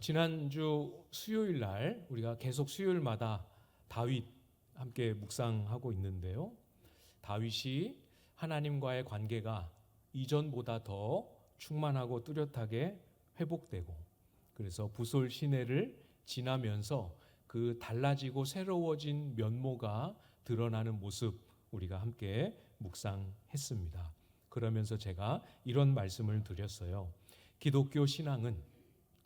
지난주 수요일 날 우리가 계속 수요일마다 다윗 함께 묵상하고 있는데요. 다윗이 하나님과의 관계가 이전보다 더 충만하고 뚜렷하게 회복되고, 그래서 부솔 시내를 지나면서 그 달라지고 새로워진 면모가 드러나는 모습 우리가 함께 묵상했습니다. 그러면서 제가 이런 말씀을 드렸어요. 기독교 신앙은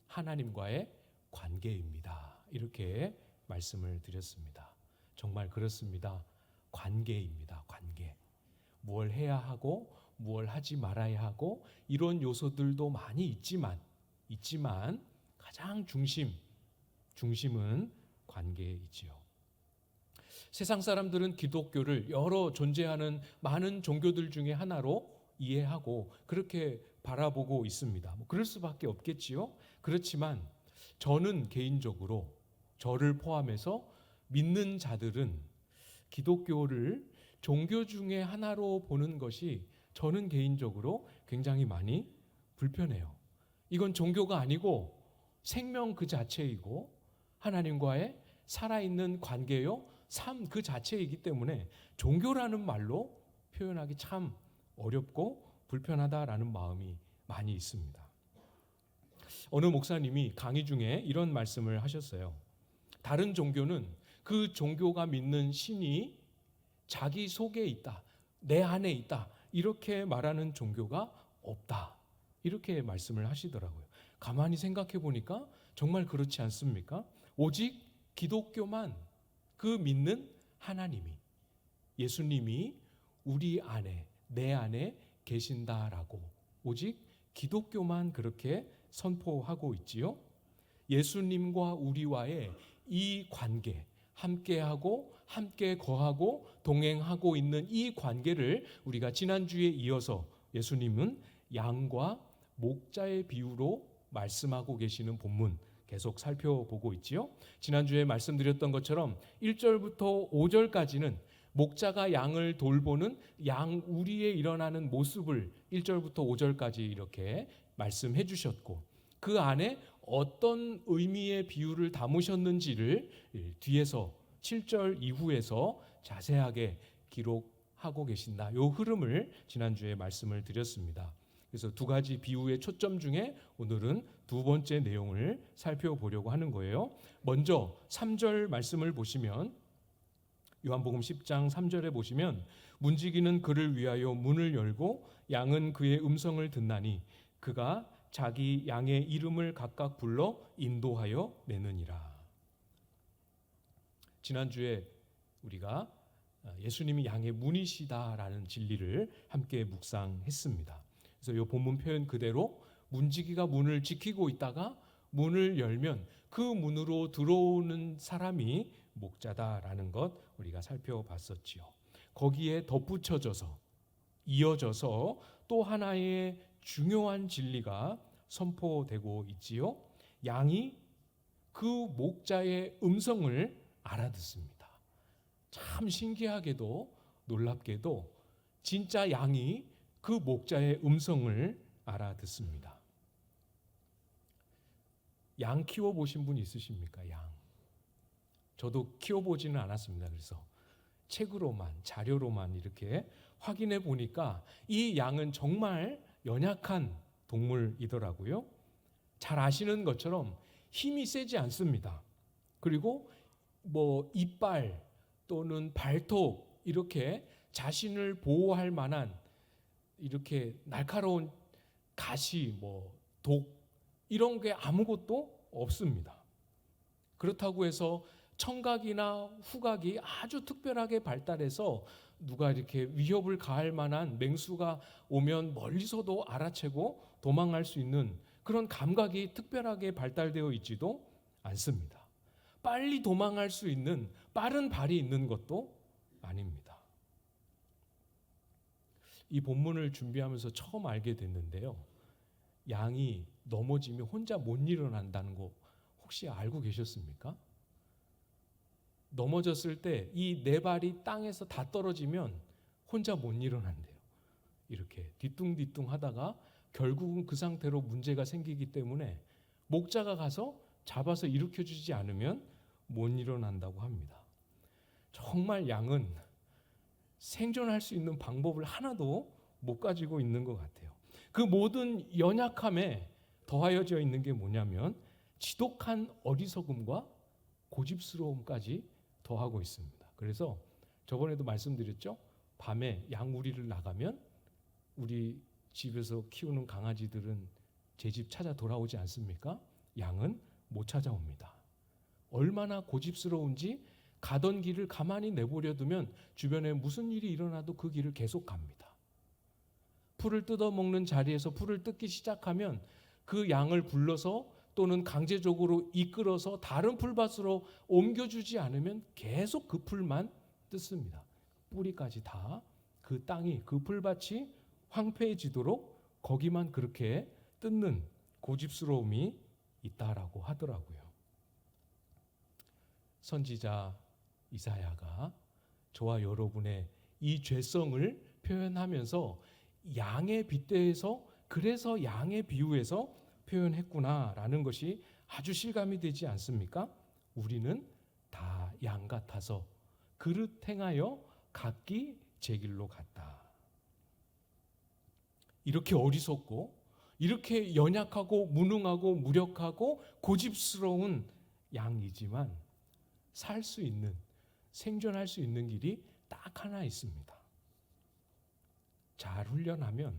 하나님과의 관계입니다. 이렇게 말씀을 드렸습니다. 정말 그렇습니다. 관계입니다. 관계. 무엇을 해야 하고 무엇을 하지 말아야 하고 이런 요소들도 많이 있지만 가장 중심은 관계이지요. 세상 사람들은 기독교를 여러 존재하는 많은 종교들 중에 하나로 이해하고 그렇게 바라보고 있습니다. 그럴 수밖에 없겠지요. 그렇지만 저는 개인적으로, 저를 포함해서 믿는 자들은 기독교를 종교 중에 하나로 보는 것이 저는 개인적으로 굉장히 많이 불편해요. 이건 종교가 아니고 생명 그 자체이고 하나님과의 살아있는 관계요, 삶 그 자체이기 때문에 종교라는 말로 표현하기 참 어렵고 불편하다라는 마음이 많이 있습니다. 어느 목사님이 강의 중에 이런 말씀을 하셨어요. 다른 종교는 그 종교가 믿는 신이 자기 속에 있다, 내 안에 있다, 이렇게 말하는 종교가 없다, 이렇게 말씀을 하시더라고요. 가만히 생각해 보니까 정말 그렇지 않습니까? 오직 기독교만, 그 믿는 하나님이, 예수님이 우리 안에, 내 안에 계신다라고 오직 기독교만 그렇게 선포하고 있지요. 예수님과 우리와의 이 관계, 함께하고 함께 거하고 동행하고 있는 이 관계를 우리가 지난주에 이어서 예수님은 양과 목자의 비유로 말씀하고 계시는 본문 계속 살펴보고 있지요. 지난주에 말씀드렸던 것처럼 1절부터 5절까지는 목자가 양을 돌보는 양 우리에 일어나는 모습을 1절부터 5절까지 이렇게 말씀해 주셨고, 그 안에 어떤 의미의 비유를 담으셨는지를 뒤에서 7절 이후에서 자세하게 기록하고 계신다. 이 흐름을 지난주에 말씀을 드렸습니다. 그래서 두 가지 비유의 초점 중에 오늘은 두 번째 내용을 살펴보려고 하는 거예요. 먼저 3절 말씀을 보시면, 요한복음 10장 3절에 보시면, 문지기는 그를 위하여 문을 열고 양은 그의 음성을 듣나니 그가 자기 양의 이름을 각각 불러 인도하여 내느니라. 지난주에 우리가 예수님이 양의 문이시다라는 진리를 함께 묵상했습니다. 그래서 이 본문 표현 그대로 문지기가 문을 지키고 있다가 문을 열면 그 문으로 들어오는 사람이 목자다라는 것 우리가 살펴봤었지요. 거기에 덧붙여져서 이어져서 또 하나의 중요한 진리가 선포되고 있지요. 양이 그 목자의 음성을 알아듣습니다. 참 신기하게도 놀랍게도 진짜 양이 그 목자의 음성을 알아듣습니다. 양 키워보신 분 있으십니까? 양. 저도 키워보지는 않았습니다. 그래서 책으로만, 자료로만 이렇게 확인해 보니까 이 양은 정말 연약한 동물이더라고요. 잘 아시는 것처럼 힘이 세지 않습니다. 그리고 이빨 또는 발톱 이렇게 자신을 보호할 만한 이렇게 날카로운 가시, 독 이런 게 아무것도 없습니다. 그렇다고 해서 청각이나 후각이 아주 특별하게 발달해서 누가 이렇게 위협을 가할 만한 맹수가 오면 멀리서도 알아채고 도망갈 수 있는 그런 감각이 특별하게 발달되어 있지도 않습니다. 빨리 도망갈 수 있는 빠른 발이 있는 것도 아닙니다. 이 본문을 준비하면서 처음 알게 됐는데요. 양이 넘어지면 혼자 못 일어난다는 거 혹시 알고 계셨습니까? 넘어졌을 때 이 네 발이 땅에서 다 떨어지면 혼자 못 일어난대요. 이렇게 뒤뚱뒤뚱 하다가 결국은 그 상태로 문제가 생기기 때문에 목자가 가서 잡아서 일으켜주지 않으면 못 일어난다고 합니다. 정말 양은 생존할 수 있는 방법을 하나도 못 가지고 있는 것 같아요. 그 모든 연약함에 더하여져 있는 게 뭐냐면 지독한 어리석음과 고집스러움까지 더하고 있습니다. 그래서 저번에도 말씀드렸죠. 밤에 양우리를 나가면 우리 집에서 키우는 강아지들은 제 집 찾아 돌아오지 않습니까? 양은 못 찾아옵니다. 얼마나 고집스러운지 가던 길을 가만히 내버려 두면 주변에 무슨 일이 일어나도 그 길을 계속 갑니다. 풀을 뜯어먹는 자리에서 풀을 뜯기 시작하면 그 양을 불러서 또는 강제적으로 이끌어서 다른 풀밭으로 옮겨주지 않으면 계속 그 풀만 뜯습니다. 뿌리까지 다 그 땅이, 그 풀밭이 황폐해지도록 거기만 그렇게 뜯는 고집스러움이 있다라고 하더라고요. 선지자 이사야가 저와 여러분의 이 죄성을 표현하면서 양에 빗대서, 그래서 양의 비유에서 표현했구나라는 것이 아주 실감이 되지 않습니까? 우리는 다 양 같아서 그릇 행하여 각기 제 길로 갔다. 이렇게 어리석고 이렇게 연약하고 무능하고 무력하고 고집스러운 양이지만 살 수 있는, 생존할 수 있는 길이 딱 하나 있습니다. 잘 훈련하면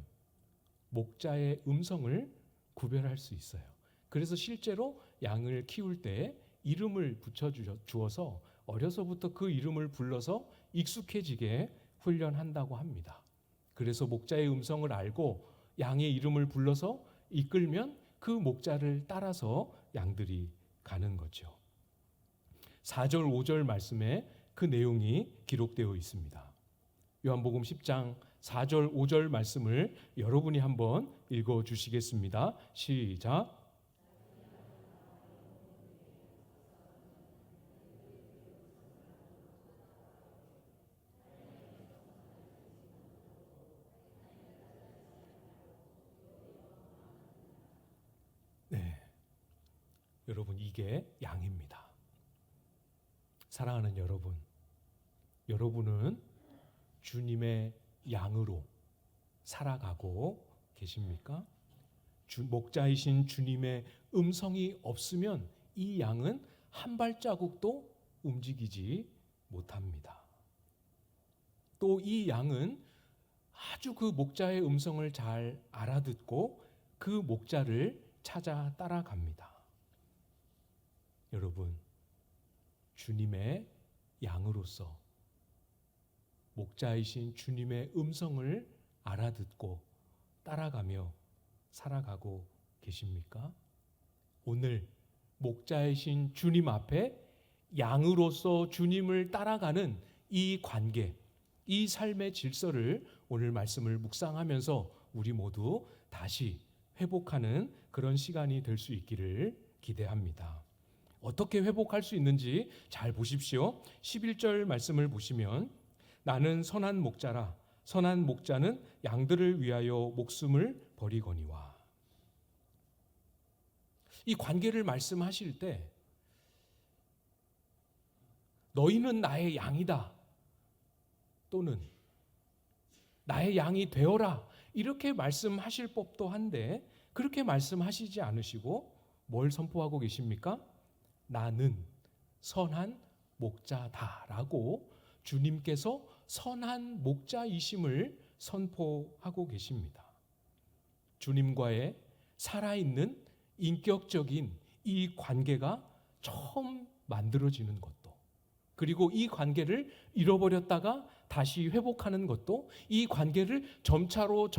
목자의 음성을 구별할 수 있어요. 그래서 실제로 양을 키울 때 이름을 붙여주어서 어려서부터 그 이름을 불러서 익숙해지게 훈련한다고 합니다. 그래서 목자의 음성을 알고 양의 이름을 불러서 이끌면 그 목자를 따라서 양들이 가는 거죠. 4절 5절 말씀에 그 내용이 기록되어 있습니다. 요한복음 10장 4절 5절 말씀을 여러분이 한번 읽어주시겠습니다. 시작. 네, 여러분, 이게 양입니다. 사랑하는 여러분, 여러분은 주님의 양으로 살아가고 계십니까? 목자이신 주님의 음성이 없으면 이 양은 한 발자국도 움직이지 못합니다. 또 이 양은 아주 그 목자의 음성을 잘 알아듣고 그 목자를 찾아 따라갑니다. 여러분, 주님의 양으로서 목자이신 주님의 음성을 알아듣고 따라가며 살아가고 계십니까? 오늘 목자이신 주님 앞에 양으로서 주님을 따라가는 이 관계, 이 삶의 질서를 오늘 말씀을 묵상하면서 우리 모두 다시 회복하는 그런 시간이 될 수 있기를 기대합니다. 어떻게 회복할 수 있는지 잘 보십시오. 11절 말씀을 보시면 나는 선한 목자라 선한 목자는 양들을 위하여 목숨을 버리거니와. 이 관계를 말씀하실 때 너희는 나의 양이다 또는 나의 양이 되어라 이렇게 말씀하실 법도 한데 그렇게 말씀하시지 않으시고 뭘 선포하고 계십니까? 나는 선한 목자다라고 주님께서 선한 목자이심을 선포하고 계십니다. 주님과의 살아있는 인격적인 이 관계가 처음 만들어지는 것도, 그리고 이 관계를 잃어버렸다가 다시 회복하는 것도, 이 관계를 점차로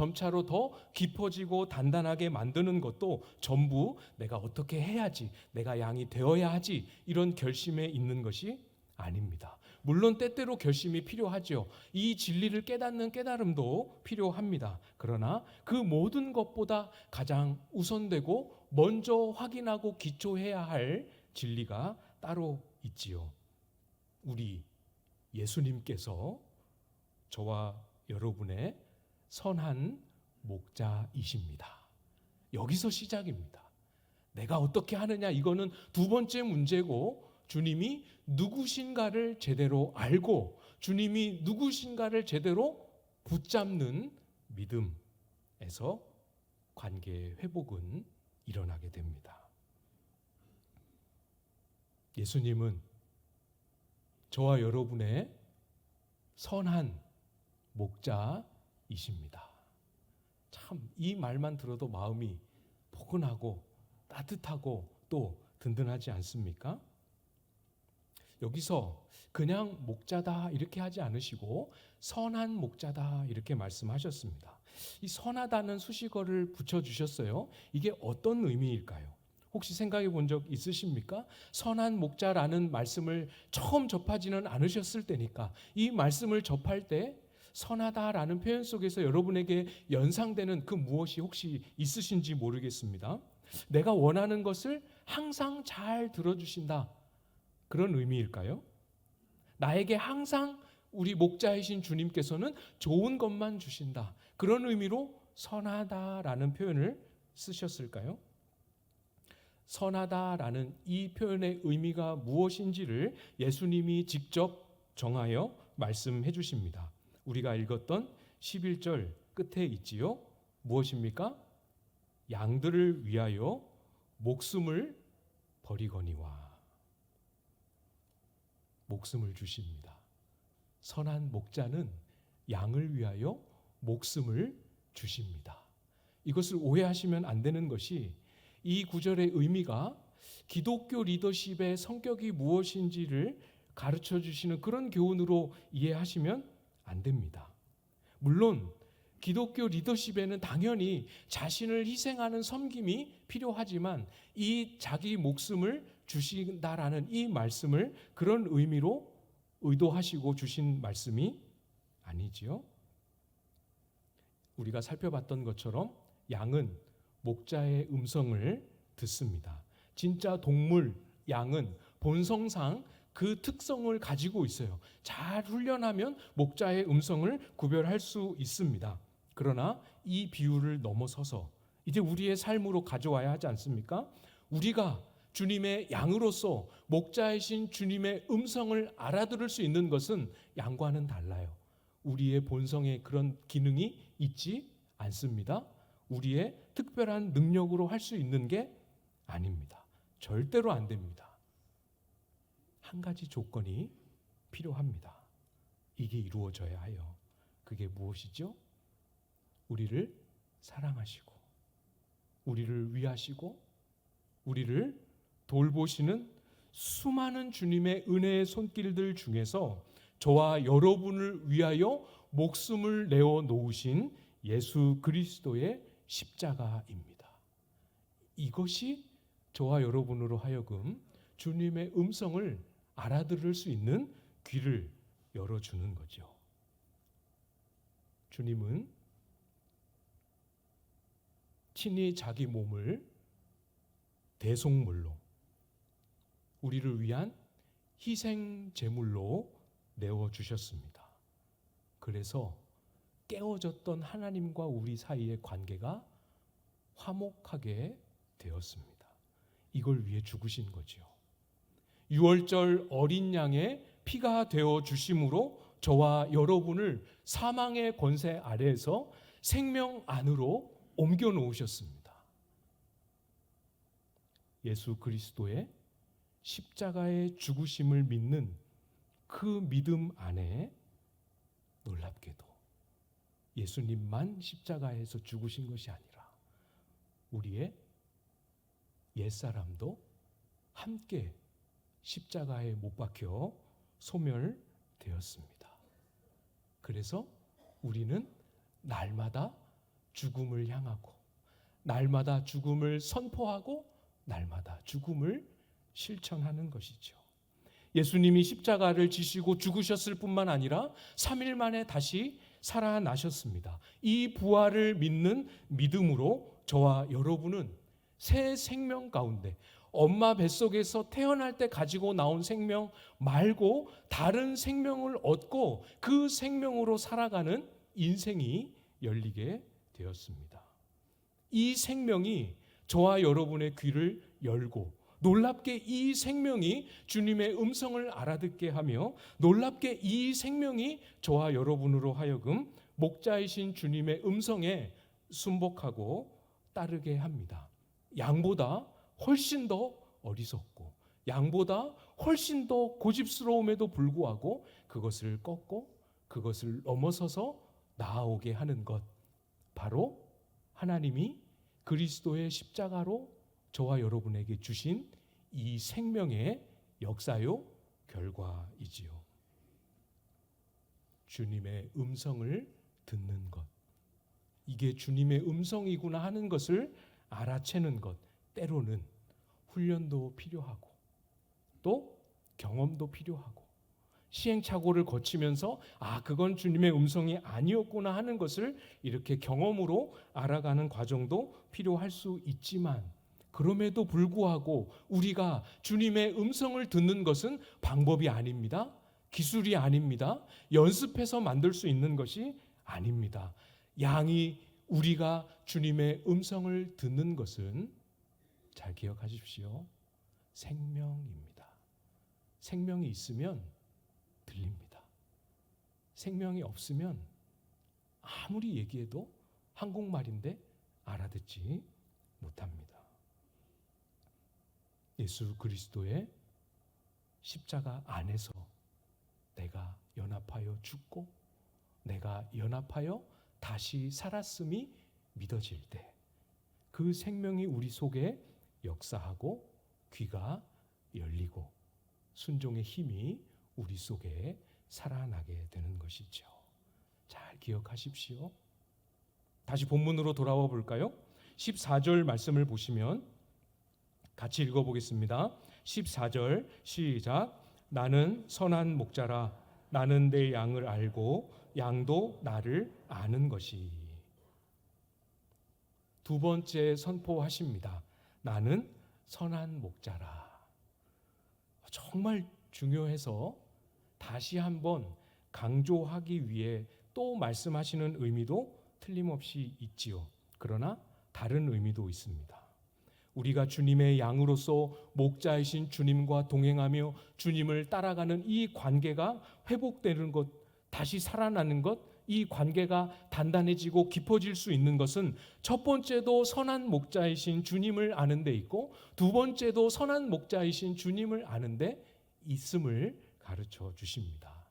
더 깊어지고 단단하게 만드는 것도 전부 내가 어떻게 해야지, 내가 양이 되어야 하지 이런 결심에 있는 것이 아닙니다. 물론 때때로 결심이 필요하죠. 이 진리를 깨닫는 깨달음도 필요합니다. 그러나 그 모든 것보다 가장 우선되고 먼저 확인하고 기초해야 할 진리가 따로 있지요. 우리 예수님께서 저와 여러분의 선한 목자이십니다. 여기서 시작입니다. 내가 어떻게 하느냐, 이거는 두 번째 문제고, 주님이 누구신가를 제대로 알고 주님이 누구신가를 제대로 붙잡는 믿음에서 관계의 회복은 일어나게 됩니다. 예수님은 저와 여러분의 선한 목자이십니다. 참 이 말만 들어도 마음이 포근하고 따뜻하고 또 든든하지 않습니까? 여기서 그냥 목자다 이렇게 하지 않으시고 선한 목자다 이렇게 말씀하셨습니다. 이 선하다는 수식어를 붙여주셨어요. 이게 어떤 의미일까요? 혹시 생각해 본 적 있으십니까? 선한 목자라는 말씀을 처음 접하지는 않으셨을 때니까 이 말씀을 접할 때 선하다라는 표현 속에서 여러분에게 연상되는 그 무엇이 혹시 있으신지 모르겠습니다. 내가 원하는 것을 항상 잘 들어주신다, 그런 의미일까요? 나에게 항상 우리 목자이신 주님께서는 좋은 것만 주신다, 그런 의미로 선하다라는 표현을 쓰셨을까요? 선하다라는 이 표현의 의미가 무엇인지를 예수님이 직접 정하여 말씀해 주십니다. 우리가 읽었던 11절 끝에 있지요. 무엇입니까? 양들을 위하여 목숨을 버리거니와. 목숨을 주십니다. 선한 목자는 양을 위하여 목숨을 주십니다. 이것을 오해하시면 안 되는 것이, 이 구절의 의미가 기독교 리더십의 성격이 무엇인지를 가르쳐 주시는 그런 교훈으로 이해하시면 안 됩니다. 물론 기독교 리더십에는 당연히 자신을 희생하는 섬김이 필요하지만 이 자기 목숨을 주신다라는 이 말씀을 그런 의미로 의도하시고 주신 말씀이 아니지요. 우리가 살펴봤던 것처럼 양은 목자의 음성을 듣습니다. 진짜 동물 양은 본성상 그 특성을 가지고 있어요. 잘 훈련하면 목자의 음성을 구별할 수 있습니다. 그러나 이 비유를 넘어서서 이제 우리의 삶으로 가져와야 하지 않습니까? 우리가 주님의 양으로서 목자이신 주님의 음성을 알아들을 수 있는 것은 양과는 달라요. 우리의 본성에 그런 기능이 있지 않습니다. 우리의 특별한 능력으로 할 수 있는 게 아닙니다. 절대로 안 됩니다. 한 가지 조건이 필요합니다. 이게 이루어져야 해요. 그게 무엇이죠? 우리를 사랑하시고 우리를 위하시고 우리를 돌보시는 수많은 주님의 은혜의 손길들 중에서 저와 여러분을 위하여 목숨을 내어 놓으신 예수 그리스도의 십자가입니다. 이것이 저와 여러분으로 하여금 주님의 음성을 알아들을 수 있는 귀를 열어주는 거죠. 주님은 친히 자기 몸을 대속물로, 우리를 위한 희생 제물로 내어주셨습니다. 그래서 깨어졌던 하나님과 우리 사이의 관계가 화목하게 되었습니다. 이걸 위해 죽으신 거죠. 유월절 어린 양의 피가 되어 주심으로 저와 여러분을 사망의 권세 아래에서 생명 안으로 옮겨 놓으셨습니다. 예수 그리스도의 십자가의 죽으심을 믿는 그 믿음 안에 놀랍게도 예수님만 십자가에서 죽으신 것이 아니라 우리의 옛사람도 함께 십자가에 못 박혀 소멸되었습니다. 그래서 우리는 날마다 죽음을 향하고 날마다 죽음을 선포하고 날마다 죽음을 실천하는 것이죠. 예수님이 십자가를 지시고 죽으셨을 뿐만 아니라 3일 만에 다시 살아나셨습니다. 이 부활을 믿는 믿음으로 저와 여러분은 새 생명 가운데 엄마 뱃속에서 태어날 때 가지고 나온 생명 말고 다른 생명을 얻고 그 생명으로 살아가는 인생이 열리게 되었습니다. 이 생명이 저와 여러분의 귀를 열고 놀랍게 이 생명이 주님의 음성을 알아듣게 하며 놀랍게 이 생명이 저와 여러분으로 하여금 목자이신 주님의 음성에 순복하고 따르게 합니다. 양보다 훨씬 더 어리석고 양보다 훨씬 더 고집스러움에도 불구하고 그것을 꺾고 그것을 넘어서서 나아오게 하는 것, 바로 하나님이 그리스도의 십자가로 저와 여러분에게 주신 이 생명의 역사요 결과이지요. 주님의 음성을 듣는 것, 이게 주님의 음성이구나 하는 것을 알아채는 것, 때로는 훈련도 필요하고 또 경험도 필요하고 시행착오를 거치면서 그건 주님의 음성이 아니었구나 하는 것을 이렇게 경험으로 알아가는 과정도 필요할 수 있지만, 그럼에도 불구하고 우리가 주님의 음성을 듣는 것은 방법이 아닙니다. 기술이 아닙니다. 연습해서 만들 수 있는 것이 아닙니다. 양이 우리가 주님의 음성을 듣는 것은 잘 기억하십시오. 생명입니다. 생명이 있으면 들립니다. 생명이 없으면 아무리 얘기해도 한국말인데 알아듣지 못합니다. 예수 그리스도의 십자가 안에서 내가 연합하여 죽고 내가 연합하여 다시 살았음이 믿어질 때 그 생명이 우리 속에 역사하고 귀가 열리고 순종의 힘이 우리 속에 살아나게 되는 것이죠. 잘 기억하십시오. 다시 본문으로 돌아와 볼까요? 14절 말씀을 보시면 같이 읽어보겠습니다. 14절 시작. 나는 선한 목자라. 나는 내 양을 알고 양도 나를 아는 것이. 두 번째 선포하십니다. 나는 선한 목자라. 정말 중요해서 다시 한번 강조하기 위해 또 말씀하시는 의미도 틀림없이 있지요. 그러나 다른 의미도 있습니다. 우리가 주님의 양으로서 목자이신 주님과 동행하며 주님을 따라가는 이 관계가 회복되는 것, 다시 살아나는 것, 이 관계가 단단해지고 깊어질 수 있는 것은 첫 번째도 선한 목자이신 주님을 아는 데 있고 두 번째도 선한 목자이신 주님을 아는 데 있음을 가르쳐 주십니다.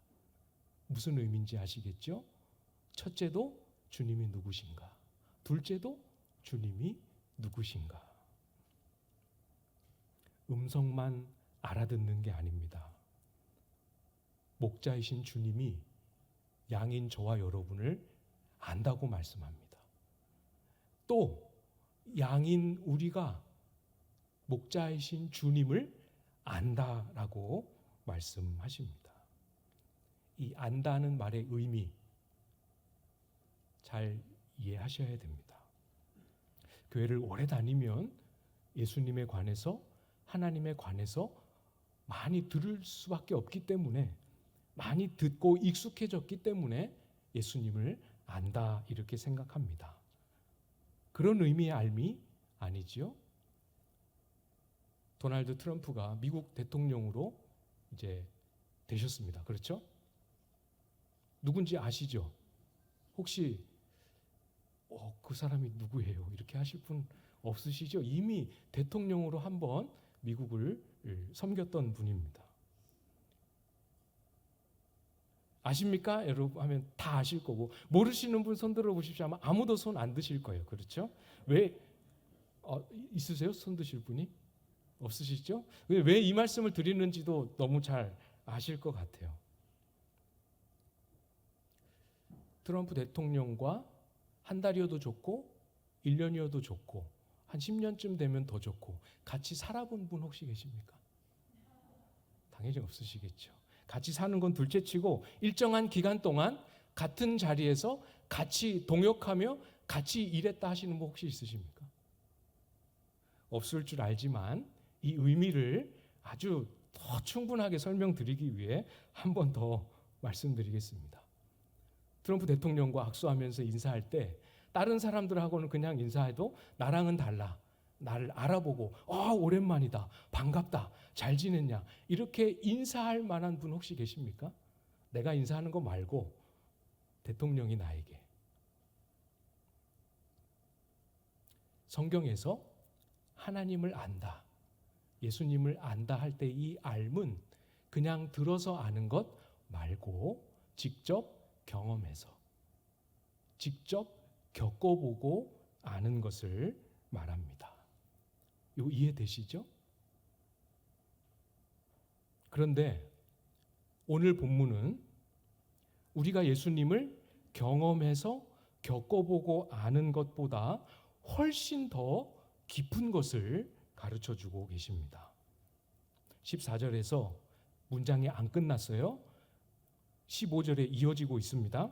무슨 의미인지 아시겠죠? 첫째도 주님이 누구신가? 둘째도 주님이 누구신가? 음성만 알아듣는 게 아닙니다. 목자이신 주님이 양인 저와 여러분을 안다고 말씀합니다. 또 양인 우리가 목자이신 주님을 안다라고 말씀하십니다. 이 안다는 말의 의미 잘 이해하셔야 됩니다. 교회를 오래 다니면 예수님에 관해서 하나님에 관해서 많이 들을 수밖에 없기 때문에 많이 듣고 익숙해졌기 때문에 예수님을 안다 이렇게 생각합니다. 그런 의미의 알미 아니지요? 도널드 트럼프가 미국 대통령으로 이제 되셨습니다. 그렇죠? 누군지 아시죠? 혹시 그 사람이 누구예요? 이렇게 하실 분 없으시죠? 이미 대통령으로 한번 미국을 섬겼던 분입니다. 아십니까? 여러분 하면 다 아실 거고, 모르시는 분 손 들어 보십시오. 아마 아무도 손 안 드실 거예요. 그렇죠? 왜 있으세요? 손 드실 분이? 없으시죠? 왜 이 말씀을 드리는지도 너무 잘 아실 것 같아요. 트럼프 대통령과 한 달이어도 좋고 1년이어도 좋고 한 10년쯤 되면 더 좋고 같이 살아본 분 혹시 계십니까? 당연히 없으시겠죠. 같이 사는 건 둘째치고 일정한 기간 동안 같은 자리에서 같이 동역하며 같이 일했다 하시는 분 혹시 있으십니까? 없을 줄 알지만 이 의미를 아주 더 충분하게 설명드리기 위해 한 번 더 말씀드리겠습니다. 트럼프 대통령과 악수하면서 인사할 때 다른 사람들하고는 그냥 인사해도 나랑은 달라. 나를 알아보고 오랜만이다, 반갑다, 잘 지냈냐 이렇게 인사할 만한 분 혹시 계십니까? 내가 인사하는 거 말고 대통령이 나에게. 성경에서 하나님을 안다, 예수님을 안다 할 때 이 알문 그냥 들어서 아는 것 말고 직접 경험해서, 직접 겪어보고 아는 것을 말합니다. 이거 이해되시죠? 그런데 오늘 본문은 우리가 예수님을 경험해서 겪어보고 아는 것보다 훨씬 더 깊은 것을 가르쳐주고 계십니다. 14절에서 문장이 안 끝났어요. 15절에 이어지고 있습니다.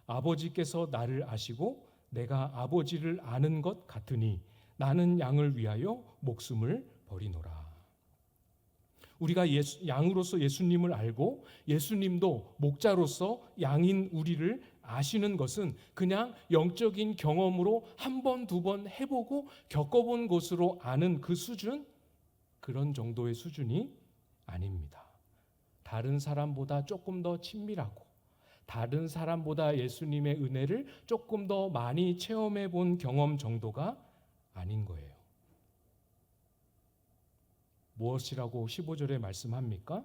아버지께서 나를 아시고 내가 아버지를 아는 것 같으니 나는 양을 위하여 목숨을 버리노라. 우리가 양으로서 예수님을 알고 예수님도 목자로서 양인 우리를 아시는 것은 그냥 영적인 경험으로 한 번, 두 번 해보고 겪어본 것으로 아는 그 수준, 그런 정도의 수준이 아닙니다. 다른 사람보다 조금 더 친밀하고 다른 사람보다 예수님의 은혜를 조금 더 많이 체험해 본 경험 정도가 아닌 거예요. 무엇이라고 15절에 말씀합니까?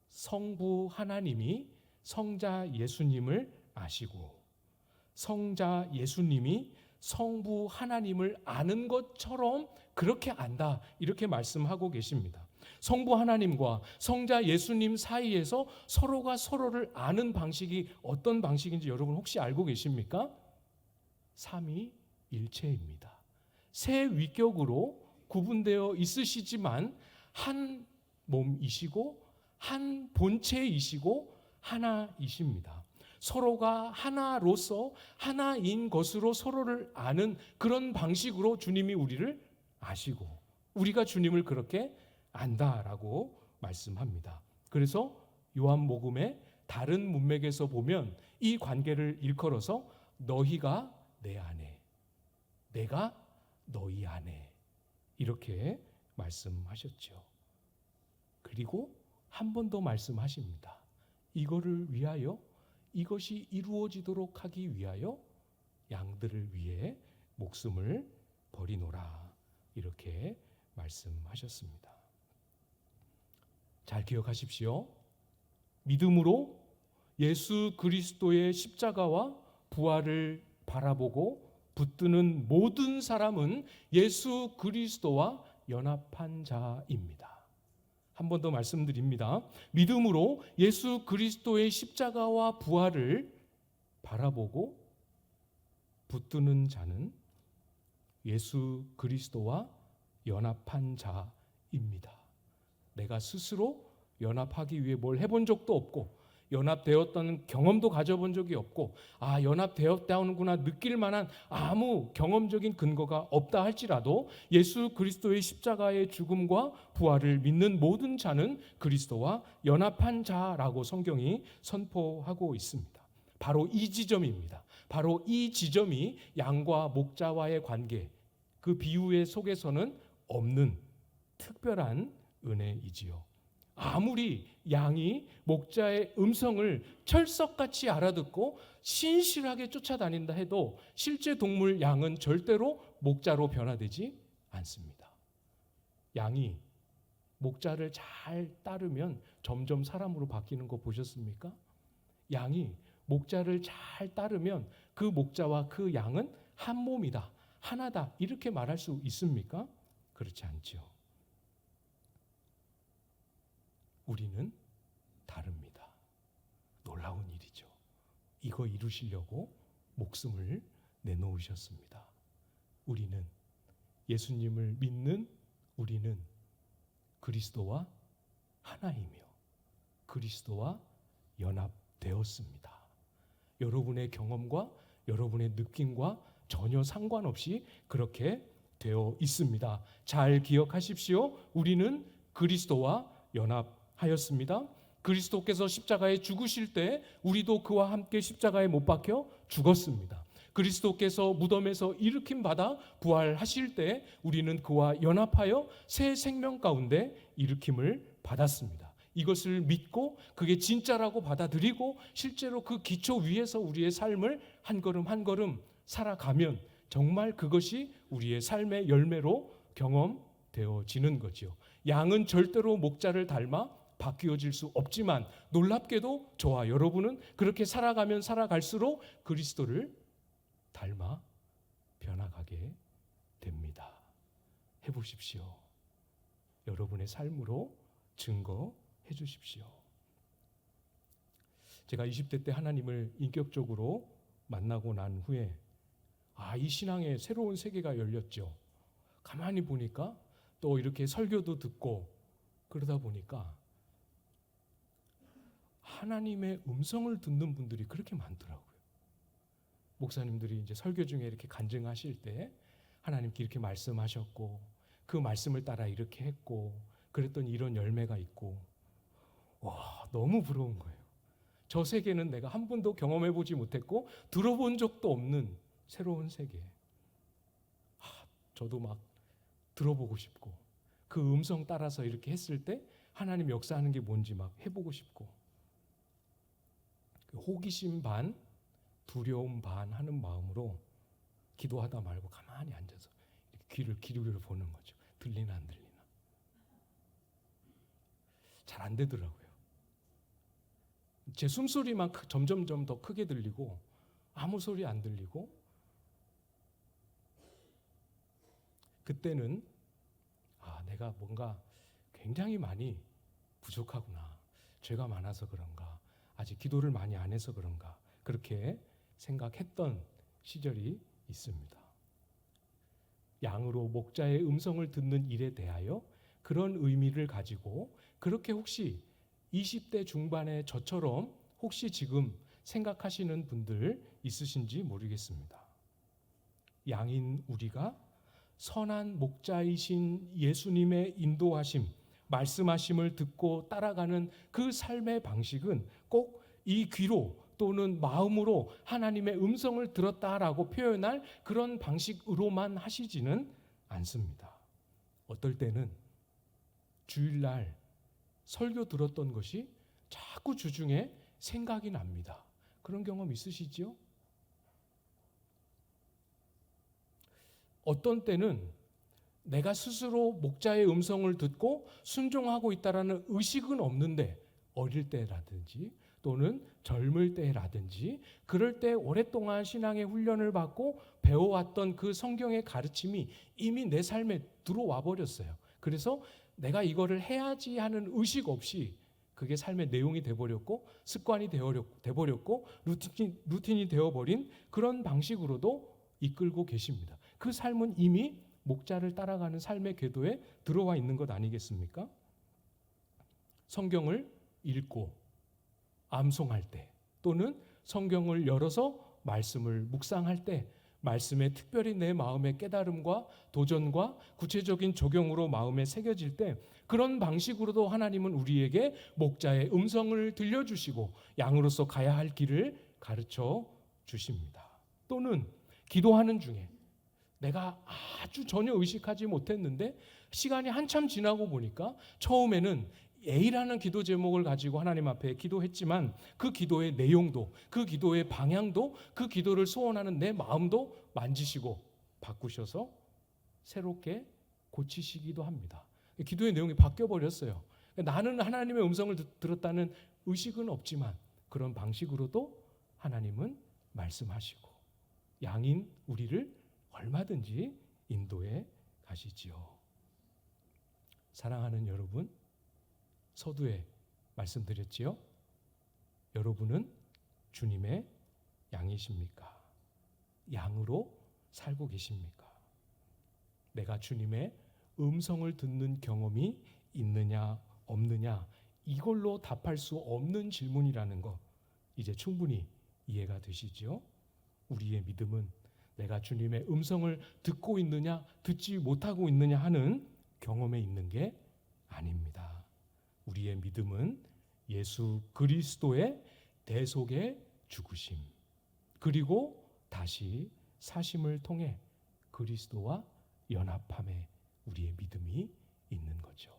성부 하나님이 성자 예수님을 아시고 성자 예수님이 성부 하나님을 아는 것처럼 그렇게 안다, 이렇게 말씀하고 계십니다. 성부 하나님과 성자 예수님 사이에서 서로가 서로를 아는 방식이 어떤 방식인지 여러분 혹시 알고 계십니까? 삼위일체입니다. 세 위격으로 구분되어 있으시지만 한 몸이시고 한 본체이시고 하나이십니다. 서로가 하나로서 하나인 것으로 서로를 아는 그런 방식으로 주님이 우리를 아시고 우리가 주님을 그렇게 안다라고 말씀합니다. 그래서 요한복음의 다른 문맥에서 보면 이 관계를 일컬어서 너희가 내 안에, 내가 너희 안에 이렇게 말씀하셨죠. 그리고 한 번 더 말씀하십니다. 이거를 위하여, 이것이 이루어지도록 하기 위하여 양들을 위해 목숨을 버리노라, 이렇게 말씀하셨습니다. 잘 기억하십시오. 믿음으로 예수 그리스도의 십자가와 부활을 바라보고 붙드는 모든 사람은 예수 그리스도와 연합한 자입니다. 한 번 더 말씀드립니다. 믿음으로 예수 그리스도의 십자가와 부활을 바라보고 붙드는 자는 예수 그리스도와 연합한 자입니다. 내가 스스로 연합하기 위해 뭘 해본 적도 없고 연합되었다는 경험도 가져본 적이 없고 연합되었다는구나 느낄 만한 아무 경험적인 근거가 없다 할지라도 예수 그리스도의 십자가의 죽음과 부활을 믿는 모든 자는 그리스도와 연합한 자라고 성경이 선포하고 있습니다. 바로 이 지점입니다. 바로 이 지점이 양과 목자와의 관계, 그 비유의 속에서는 없는 특별한 은혜이지요. 아무리 양이 목자의 음성을 철석같이 알아듣고 신실하게 쫓아다닌다 해도 실제 동물 양은 절대로 목자로 변화되지 않습니다. 양이 목자를 잘 따르면 점점 사람으로 바뀌는 거 보셨습니까? 양이 목자를 잘 따르면 그 목자와 그 양은 한 몸이다, 하나다, 이렇게 말할 수 있습니까? 그렇지 않죠. 우리는 다릅니다. 놀라운 일이죠. 이거 이루시려고 목숨을 내놓으셨습니다. 우리는, 예수님을 믿는 우리는 그리스도와 하나이며 그리스도와 연합되었습니다. 여러분의 경험과 여러분의 느낌과 전혀 상관없이 그렇게 되어 있습니다. 잘 기억하십시오. 우리는 그리스도와 연합하였습니다. 그리스도께서 십자가에 죽으실 때 우리도 그와 함께 십자가에 못 박혀 죽었습니다. 그리스도께서 무덤에서 일으킴 받아 부활하실 때 우리는 그와 연합하여 새 생명 가운데 일으킴을 받았습니다. 이것을 믿고 그게 진짜라고 받아들이고 실제로 그 기초 위에서 우리의 삶을 한 걸음 한 걸음 살아가면 정말 그것이 우리의 삶의 열매로 경험되어지는 거지요. 양은 절대로 목자를 닮아 바뀌어질 수 없지만 놀랍게도 저와 여러분은 그렇게 살아가면 살아갈수록 그리스도를 닮아 변화가게 됩니다. 해보십시오. 여러분의 삶으로 증거해 주십시오. 제가 20대 때 하나님을 인격적으로 만나고 난 후에 이 신앙의 새로운 세계가 열렸죠. 가만히 보니까 또 이렇게 설교도 듣고 그러다 보니까 하나님의 음성을 듣는 분들이 그렇게 많더라고요. 목사님들이 이제 설교 중에 이렇게 간증하실 때 하나님께 이렇게 말씀하셨고 그 말씀을 따라 이렇게 했고 그랬더니 이런 열매가 있고 너무 부러운 거예요. 저 세계는 내가 한 번도 경험해 보지 못했고 들어본 적도 없는 새로운 세계. 저도 막 들어보고 싶고 그 음성 따라서 이렇게 했을 때 하나님 역사하는 게 뭔지 막 해보고 싶고 호기심 반 두려움 반 하는 마음으로 기도하다 말고 가만히 앉아서 이렇게 귀를 기울여 보는 거죠. 들리나 안 들리나. 잘 안 되더라고요. 제 숨소리만 점점점 더 크게 들리고 아무 소리 안 들리고 그때는 내가 뭔가 굉장히 많이 부족하구나. 죄가 많아서 그런가. 아직 기도를 많이 안 해서 그런가. 그렇게 생각했던 시절이 있습니다. 양으로 목자의 음성을 듣는 일에 대하여 그런 의미를 가지고 그렇게 혹시 20대 중반의 저처럼 혹시 지금 생각하시는 분들 있으신지 모르겠습니다. 양인 우리가 선한 목자이신 예수님의 인도하심, 말씀하심을 듣고 따라가는 그 삶의 방식은 꼭 이 귀로 또는 마음으로 하나님의 음성을 들었다라고 표현할 그런 방식으로만 하시지는 않습니다. 어떨 때는 주일날 설교 들었던 것이 자꾸 주중에 생각이 납니다. 그런 경험 있으시죠? 어떤 때는 내가 스스로 목자의 음성을 듣고 순종하고 있다라는 의식은 없는데 어릴 때라든지 또는 젊을 때라든지 그럴 때 오랫동안 신앙의 훈련을 받고 배워왔던 그 성경의 가르침이 이미 내 삶에 들어와 버렸어요. 그래서 내가 이거를 해야지 하는 의식 없이 그게 삶의 내용이 돼버렸고 습관이 돼버렸고 루틴이 되어버린 그런 방식으로도 이끌고 계십니다. 그 삶은 이미 목자를 따라가는 삶의 궤도에 들어와 있는 것 아니겠습니까? 성경을 읽고 암송할 때 또는 성경을 열어서 말씀을 묵상할 때 말씀에 특별히 내 마음의 깨달음과 도전과 구체적인 적용으로 마음에 새겨질 때 그런 방식으로도 하나님은 우리에게 목자의 음성을 들려주시고 양으로서 가야 할 길을 가르쳐 주십니다. 또는 기도하는 중에 내가 아주 전혀 의식하지 못했는데 시간이 한참 지나고 보니까 처음에는 A라는 기도 제목을 가지고 하나님 앞에 기도했지만 그 기도의 내용도 그 기도의 방향도 그 기도를 소원하는 내 마음도 만지시고 바꾸셔서 새롭게 고치시기도 합니다. 기도의 내용이 바뀌어버렸어요. 나는 하나님의 음성을 들었다는 의식은 없지만 그런 방식으로도 하나님은 말씀하시고 양인 우리를 얼마든지 인도해 가시지요. 사랑하는 여러분, 서두에 말씀드렸지요. 여러분은 주님의 양이십니까? 양으로 살고 계십니까? 내가 주님의 음성을 듣는 경험이 있느냐 없느냐 이걸로 답할 수 없는 질문이라는 거 이제 충분히 이해가 되시죠? 우리의 믿음은 내가 주님의 음성을 듣고 있느냐 듣지 못하고 있느냐 하는 경험에 있는 게 아닙니다. 우리의 믿음은 예수 그리스도의 대속의 죽으심 그리고 다시 사심을 통해 그리스도와 연합함에 우리의 믿음이 있는 거죠.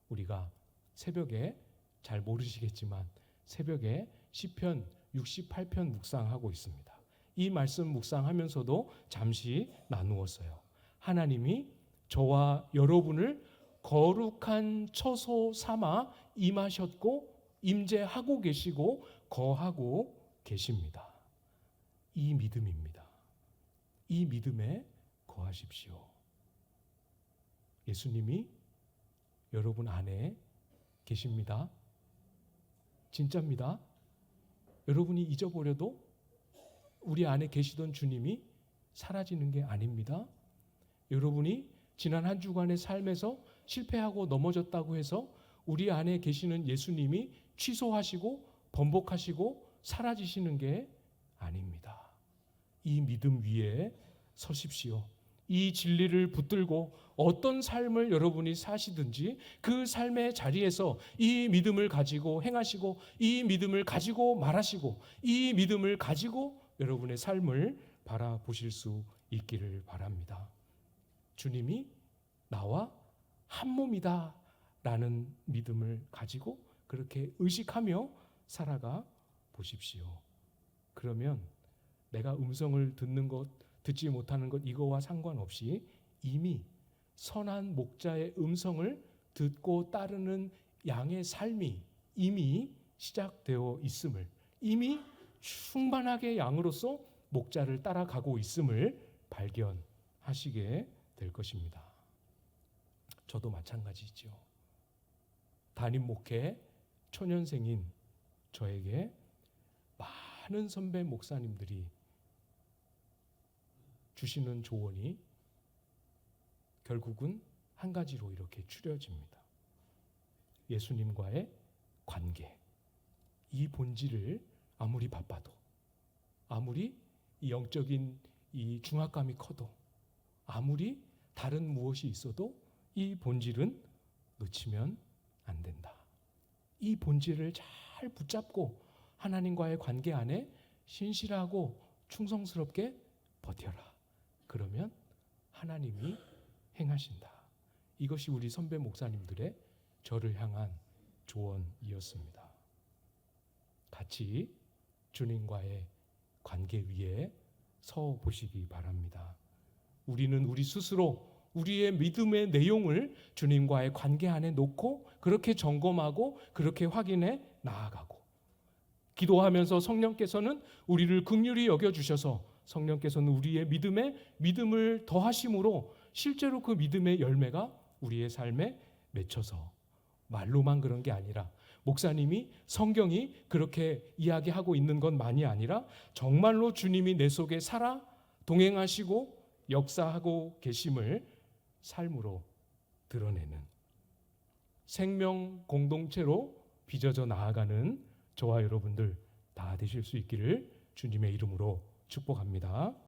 우리가 새벽에, 잘 모르시겠지만 새벽에 시편 68편 묵상하고 있습니다. 이 말씀 묵상하면서도 잠시 나누었어요. 하나님이 저와 여러분을 거룩한 처소 삼아 임하셨고 임재하고 계시고 거하고 계십니다. 이 믿음입니다. 이 믿음에 거하십시오. 예수님이 여러분 안에 계십니다. 진짜입니다. 여러분이 잊어버려도 우리 안에 계시던 주님이 사라지는 게 아닙니다. 여러분이 지난 한 주간의 삶에서 실패하고 넘어졌다고 해서 우리 안에 계시는 예수님이 취소하시고 번복하시고 사라지시는 게 아닙니다. 이 믿음 위에 서십시오. 이 진리를 붙들고 어떤 삶을 여러분이 사시든지 그 삶의 자리에서 이 믿음을 가지고 행하시고 이 믿음을 가지고 말하시고 이 믿음을 가지고 여러분의 삶을 바라보실 수 있기를 바랍니다. 주님이 나와 한 몸이다 라는 믿음을 가지고 그렇게 의식하며 살아가 보십시오. 그러면 내가 음성을 듣는 것, 듣지 못하는 것 이거와 상관없이 이미 선한 목자의 음성을 듣고 따르는 양의 삶이 이미 시작되어 있음을, 이미 충만하게 양으로서 목자를 따라가고 있음을 발견하시게 될 것입니다. 저도 마찬가지죠. 담임 목회 초년생인 저에게 많은 선배 목사님들이 주시는 조언이 결국은 한 가지로 이렇게 추려집니다. 예수님과의 관계. 이 본질을 아무리 바빠도, 아무리 이 영적인 이 중압감이 커도, 아무리 다른 무엇이 있어도 이 본질은 놓치면 안 된다. 이 본질을 잘 붙잡고 하나님과의 관계 안에 신실하고 충성스럽게 버텨라. 그러면 하나님이 행하신다. 이것이 우리 선배 목사님들의 저를 향한 조언이었습니다. 같이 주님과의 관계 위에 서 보시기 바랍니다. 우리는 우리 스스로 우리의 믿음의 내용을 주님과의 관계 안에 놓고 그렇게 점검하고 그렇게 확인해 나아가고, 기도하면서 성령께서는 우리를 긍휼히 여겨주셔서 성령께서는 우리의 믿음을 더하심으로 실제로 그 믿음의 열매가 우리의 삶에 맺혀서 말로만 그런 게 아니라 목사님이 성경이 그렇게 이야기하고 있는 것만이 아니라 정말로 주님이 내 속에 살아 동행하시고 역사하고 계심을 삶으로 드러내는 생명 공동체로 빚어져 나아가는 저와 여러분들 다 되실 수 있기를 주님의 이름으로 축복합니다.